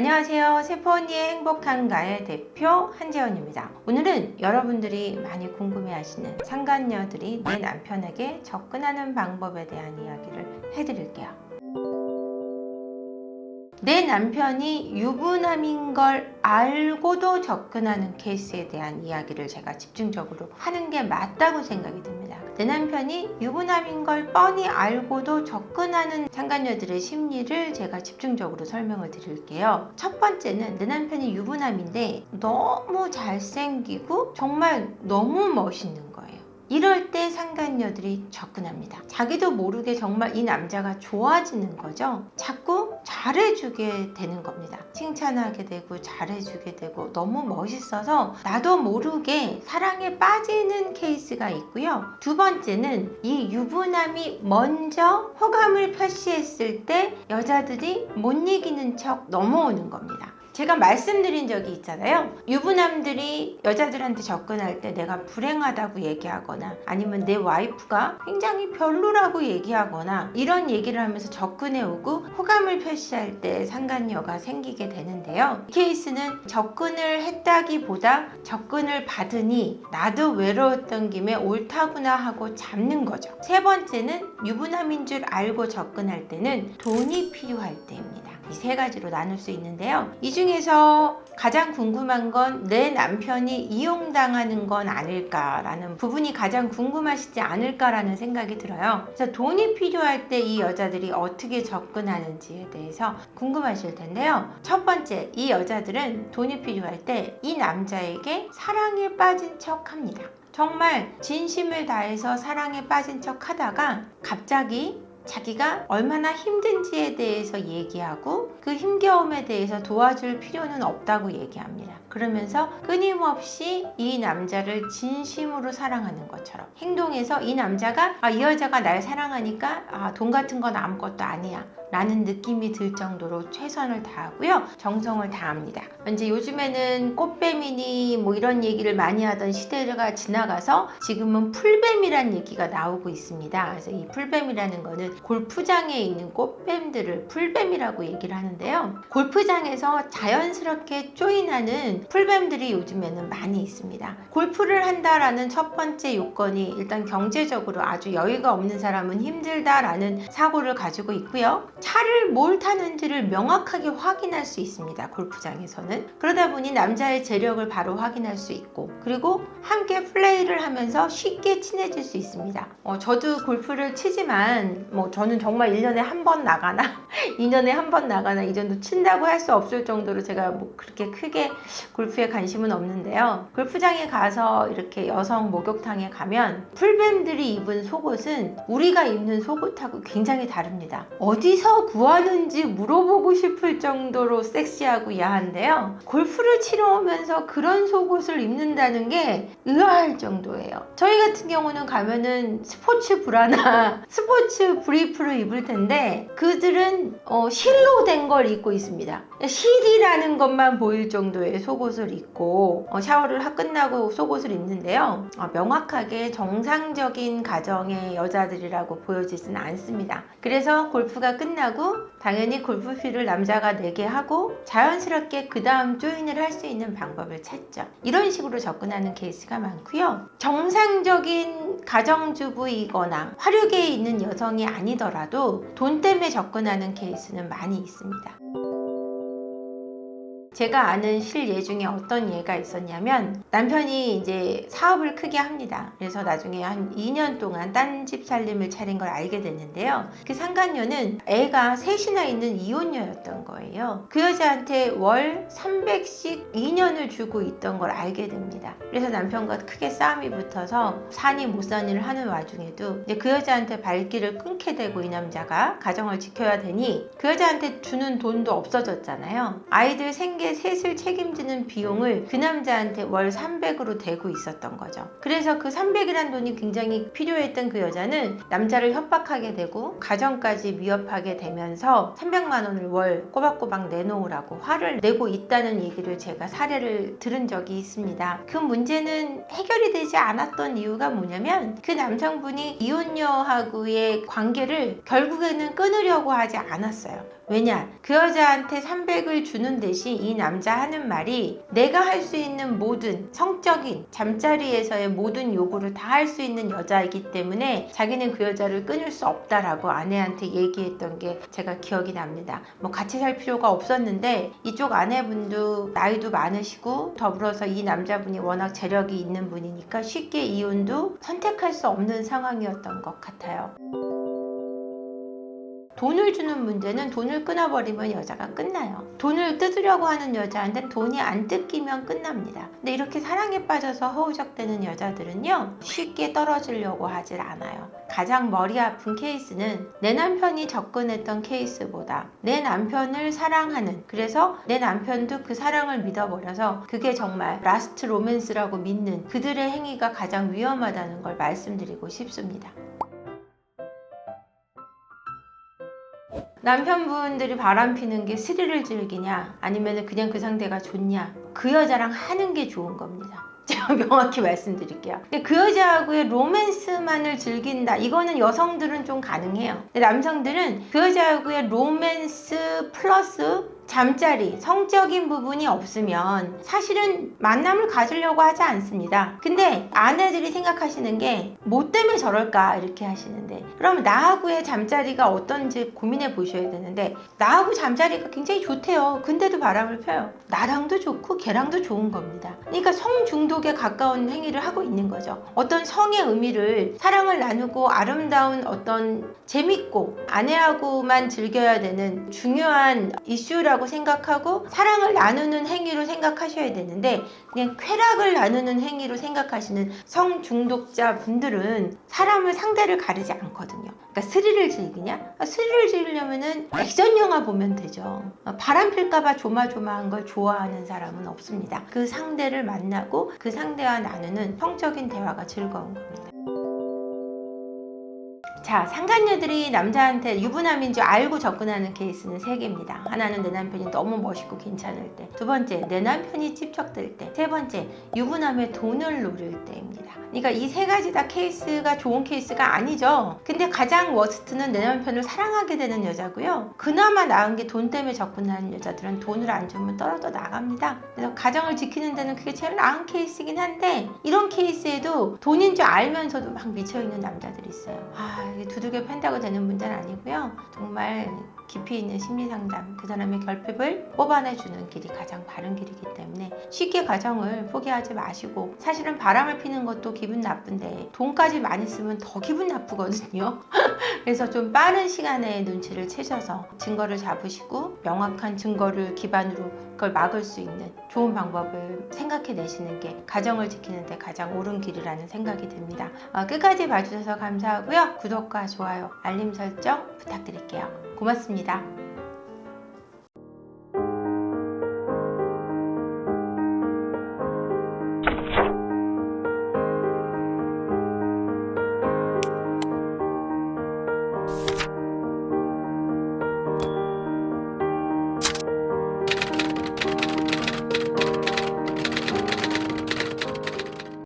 안녕하세요. 세포 언니의 행복한가의 대표 한재원입니다. 오늘은 여러분들이 많이 궁금해하시는 상간녀들이 내 남편에게 접근하는 방법에 대한 이야기를 해드릴게요. 내 남편이 유부남인 걸 알고도 접근하는 케이스에 대한 이야기를 제가 집중적으로 하는 게 맞다고 생각이 듭니다. 내 남편이 유부남인 걸 뻔히 알고도 접근하는 상간녀들의 심리를 제가 집중적으로 설명을 드릴게요. 첫 번째는 내 남편이 유부남인데 너무 잘생기고 정말 너무 멋있는 거예요. 이럴 때 상간녀들이 접근합니다. 자기도 모르게 정말 이 남자가 좋아지는 거죠. 자꾸 잘해주게 되는 겁니다. 칭찬하게 되고 잘해주게 되고 너무 멋있어서 나도 모르게 사랑에 빠지는 케이스가 있고요. 두 번째는 이 유부남이 먼저 호감을 표시했을 때 여자들이 못 이기는 척 넘어오는 겁니다. 제가 말씀드린 적이 있잖아요. 유부남들이 여자들한테 접근할 때 내가 불행하다고 얘기하거나 아니면 내 와이프가 굉장히 별로라고 얘기하거나 이런 얘기를 하면서 접근해 오고 호감을 표시할 때 상간녀가 생기게 되는데요. 이 케이스는 접근을 했다기보다 접근을 받으니 나도 외로웠던 김에 옳다구나 하고 잡는 거죠. 세 번째는 유부남인 줄 알고 접근할 때는 돈이 필요할 때입니다. 이 세 가지로 나눌 수 있는데요. 이 중에서 가장 궁금한 건 내 남편이 이용당하는 건 아닐까라는 부분이 가장 궁금하시지 않을까라는 생각이 들어요. 그래서 돈이 필요할 때 이 여자들이 어떻게 접근하는지에 대해서 궁금하실 텐데요. 첫 번째, 이 여자들은 돈이 필요할 때 이 남자에게 사랑에 빠진 척 합니다. 정말 진심을 다해서 사랑에 빠진 척 하다가 갑자기 자기가 얼마나 힘든지에 대해서 얘기하고 그 힘겨움에 대해서 도와줄 필요는 없다고 얘기합니다. 그러면서 끊임없이 이 남자를 진심으로 사랑하는 것처럼 행동해서 이 남자가 이 여자가 날 사랑하니까 돈 같은 건 아무것도 아니야 라는 느낌이 들 정도로 최선을 다하고요. 정성을 다합니다. 이제 요즘에는 꽃뱀이니 뭐 이런 얘기를 많이 하던 시대가 지나가서 지금은 풀뱀이란 얘기가 나오고 있습니다. 그래서 이 풀뱀이라는 거는 골프장에 있는 꽃뱀들을 풀뱀이라고 얘기를 하는데요. 골프장에서 자연스럽게 조인하는 풀뱀들이 요즘에는 많이 있습니다. 골프를 한다라는 첫 번째 요건이 일단 경제적으로 아주 여유가 없는 사람은 힘들다라는 사고를 가지고 있고요. 차를 뭘 타는지를 명확하게 확인할 수 있습니다. 골프장에서는. 그러다 보니 남자의 재력을 바로 확인할 수 있고 그리고 함께 플레이를 하면서 쉽게 친해질 수 있습니다. 저도 골프를 치지만 저는 정말 1년에 한 번 나가나 2년에 한 번 나가나 이 정도 친다고 할 수 없을 정도로 제가 그렇게 크게 골프에 관심은 없는데요. 골프장에 가서 이렇게 여성 목욕탕에 가면 풀뱀들이 입은 속옷은 우리가 입는 속옷하고 굉장히 다릅니다. 어디서 구하는지 물어보고 싶을 정도로 섹시하고 야한데요. 골프를 치러 오면서 그런 속옷을 입는다는 게 의아할 정도예요. 저희 같은 경우는 가면은 스포츠 브라나 스포츠 브리프를 입을 텐데 그들은 실로 된 걸 입고 있습니다. 실이라는 것만 보일 정도의 속옷을 입고 샤워를 끝나고 속옷을 입는데요. 명확하게 정상적인 가정의 여자들이라고 보여지지는 않습니다. 그래서 골프가 끝나고 당연히 골프비를 남자가 내게 하고 자연스럽게 그 다음 조인을 할 수 있는 방법을 찾죠. 이런 식으로 접근하는 케이스가 많고요. 정상적인 가정주부이거나 화류계에 있는 여성이 아니더라도 돈 때문에 접근하는 케이스는 많이 있습니다. 제가 아는 실예 중에 어떤 예가 있었냐면 남편이 이제 사업을 크게 합니다. 그래서 나중에 한 2년 동안 딴 집 살림을 차린 걸 알게 됐는데요. 그 상간녀는 애가 셋이나 있는 이혼녀였던 거예요. 그 여자한테 월 300씩 2년을 주고 있던 걸 알게 됩니다. 그래서 남편과 크게 싸움이 붙어서 사니 못 사니를 하는 와중에도 이제 그 여자한테 발길을 끊게 되고 이 남자가 가정을 지켜야 되니 그 여자한테 주는 돈도 없어졌잖아요. 아이들 생계 셋을 책임지는 비용을 그 남자한테 월 300으로 대고 있었던 거죠. 그래서 그 300이란 돈이 굉장히 필요했던 그 여자는 남자를 협박하게 되고 가정까지 위협하게 되면서 300만 원을 월 꼬박꼬박 내놓으라고 화를 내고 있다는 얘기를 제가 사례를 들은 적이 있습니다. 그 문제는 해결이 되지 않았던 이유가 뭐냐면 그 남성분이 이혼녀하고의 관계를 결국에는 끊으려고 하지 않았어요. 왜냐? 그 여자한테 300을 주는 대신 이 남자 하는 말이 내가 할 수 있는 모든 성적인 잠자리에서의 모든 요구를 다 할 수 있는 여자이기 때문에 자기는 그 여자를 끊을 수 없다라고 아내한테 얘기했던 게 제가 기억이 납니다. 뭐 같이 살 필요가 없었는데 이쪽 아내분도 나이도 많으시고 더불어서 이 남자분이 워낙 재력이 있는 분이니까 쉽게 이혼도 선택할 수 없는 상황이었던 것 같아요. 돈을 주는 문제는 돈을 끊어버리면 여자가 끝나요. 돈을 뜯으려고 하는 여자한테는 돈이 안 뜯기면 끝납니다. 근데 이렇게 사랑에 빠져서 허우적대는 여자들은요, 쉽게 떨어지려고 하질 않아요. 가장 머리 아픈 케이스는 내 남편이 접근했던 케이스보다 내 남편을 사랑하는, 그래서 내 남편도 그 사랑을 믿어버려서 그게 정말 라스트 로맨스라고 믿는 그들의 행위가 가장 위험하다는 걸 말씀드리고 싶습니다. 남편분들이 바람피는 게 스릴을 즐기냐 아니면 그냥 그 상대가 좋냐, 그 여자랑 하는 게 좋은 겁니다. 제가 명확히 말씀드릴게요. 근데 그 여자하고의 로맨스만을 즐긴다, 이거는 여성들은 좀 가능해요. 근데 남성들은 그 여자하고의 로맨스 플러스 잠자리, 성적인 부분이 없으면 사실은 만남을 가지려고 하지 않습니다. 근데 아내들이 생각하시는 게 뭐 때문에 저럴까 이렇게 하시는데, 그럼 나하고의 잠자리가 어떤지 고민해 보셔야 되는데, 나하고 잠자리가 굉장히 좋대요. 근데도 바람을 펴요. 나랑도 좋고 걔랑도 좋은 겁니다. 그러니까 성 중독에 가까운 행위를 하고 있는 거죠. 어떤 성의 의미를, 사랑을 나누고 아름다운 어떤 재밌고 아내하고만 즐겨야 되는 중요한 이슈라고 생각하고 사랑을 나누는 행위로 생각하셔야 되는데, 그냥 쾌락을 나누는 행위로 생각하시는 성중독자 분들은 사람을, 상대를 가리지 않거든요. 그러니까 스릴을 즐기냐? 스릴을 즐기려면은 액션 영화 보면 되죠. 바람 필까봐 조마조마한 걸 좋아하는 사람은 없습니다. 그 상대를 만나고 그 상대와 나누는 성적인 대화가 즐거운 겁니다. 자, 상간녀들이 남자한테 유부남인 줄 알고 접근하는 케이스는 3개입니다. 하나는 내 남편이 너무 멋있고 괜찮을 때, 두 번째 내 남편이 찝적될 때, 세 번째 유부남의 돈을 노릴 때입니다. 그러니까 이 3가지 다 케이스가 좋은 케이스가 아니죠. 근데 가장 워스트는 내 남편을 사랑하게 되는 여자고요. 그나마 나은 게 돈 때문에 접근하는 여자들은 돈을 안 주면 떨어져 나갑니다. 그래서 가정을 지키는 데는 그게 제일 나은 케이스이긴 한데, 이런 케이스에도 돈인 줄 알면서도 막 미쳐있는 남자들이 있어요. 이게 두들겨 팬다고 되는 문제는 아니고요. 정말 깊이 있는 심리상담, 그 사람의 결핍을 뽑아내주는 길이 가장 바른 길이기 때문에 쉽게 가정을 포기하지 마시고, 사실은 바람을 피는 것도 기분 나쁜데 돈까지 많이 쓰면 더 기분 나쁘거든요. 그래서 좀 빠른 시간에 눈치를 채셔서 증거를 잡으시고 명확한 증거를 기반으로 그걸 막을 수 있는 좋은 방법을 생각해 내시는 게 가정을 지키는 데 가장 옳은 길이라는 생각이 듭니다. 끝까지 봐주셔서 감사하고요. 구독과 좋아요, 알림 설정 부탁드릴게요. 고맙습니다.